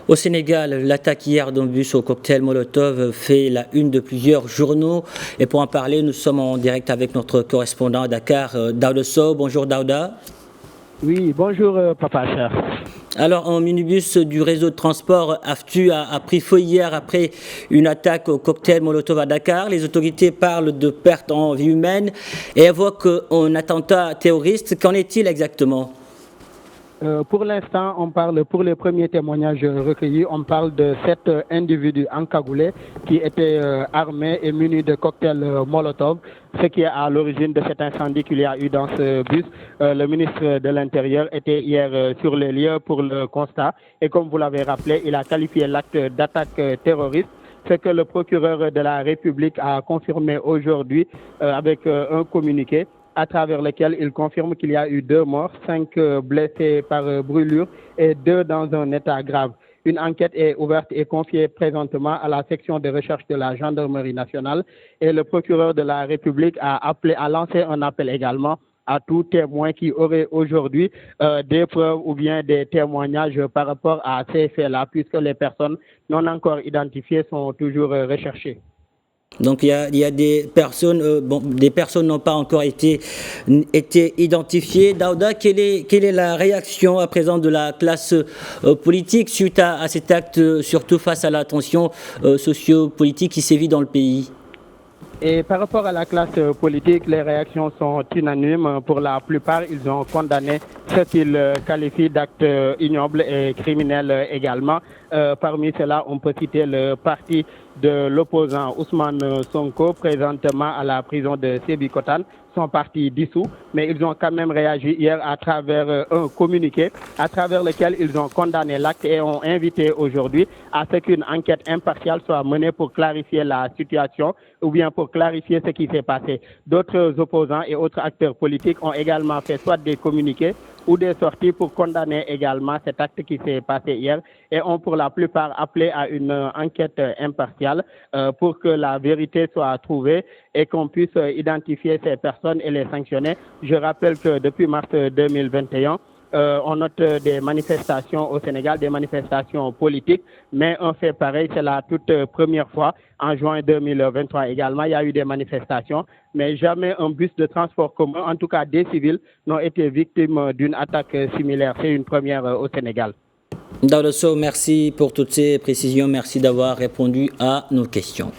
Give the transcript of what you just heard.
Au Sénégal, l'attaque hier d'un bus au cocktail Molotov fait la une de plusieurs journaux. Et pour en parler, nous sommes en direct avec notre correspondant à Dakar, Daouda Sow. Bonjour Daouda. Oui, bonjour Papa Cher. Alors, un minibus du réseau de transport AFTU a pris feu hier après une attaque au cocktail Molotov à Dakar. Les autorités parlent de pertes en vie humaine et évoquent un attentat terroriste. Qu'en est-il exactement ? Pour l'instant, on parle, pour les premiers témoignages recueillis, on parle de 7 individus encagoulés qui étaient armés et munis de cocktails Molotov, ce qui est à l'origine de cet incendie qu'il y a eu dans ce bus. Le ministre de l'Intérieur était hier sur les lieux pour le constat et comme vous l'avez rappelé, il a qualifié l'acte d'attaque terroriste. Ce que le procureur de la République a confirmé aujourd'hui avec un communiqué, à travers lequel il confirme qu'il y a eu 2 morts, 5 blessés par brûlure et 2 dans un état grave. Une enquête est ouverte et confiée présentement à la section de recherche de la gendarmerie nationale et le procureur de la République a lancé un appel également à tout témoin qui aurait aujourd'hui des preuves ou bien des témoignages par rapport à ces faits-là, puisque les personnes non encore identifiées sont toujours recherchées. Donc il y a des personnes, des personnes n'ont pas encore été identifiées. Daouda, quelle est la réaction à présent de la classe politique suite à cet acte, surtout face à la tension socio-politique qui sévit dans le pays ? Et par rapport à la classe politique, les réactions sont unanimes. Pour la plupart, ils ont condamné ce qu'ils qualifient d'actes ignobles et criminels également. Parmi cela, on peut citer le parti de l'opposant Ousmane Sonko, présentement à la prison de Sébikotane, son parti dissous, mais ils ont quand même réagi hier à travers un communiqué, à travers lequel ils ont condamné l'acte et ont invité aujourd'hui à ce qu'une enquête impartiale soit menée pour clarifier la situation ou bien pour clarifier ce qui s'est passé. D'autres opposants et autres acteurs politiques ont également fait soit des communiqués ou des sorties pour condamner également cet acte qui s'est passé hier et ont pour la plupart appelé à une enquête impartiale pour que la vérité soit trouvée et qu'on puisse identifier ces personnes et les sanctionner. Je rappelle que depuis mars 2021, on note des manifestations au Sénégal, des manifestations politiques, mais on fait pareil, c'est la toute première fois. En juin 2023 également, il y a eu des manifestations, mais jamais un bus de transport commun, en tout cas des civils, n'ont été victimes d'une attaque similaire. C'est une première au Sénégal. Daouda Sow, merci pour toutes ces précisions, merci d'avoir répondu à nos questions.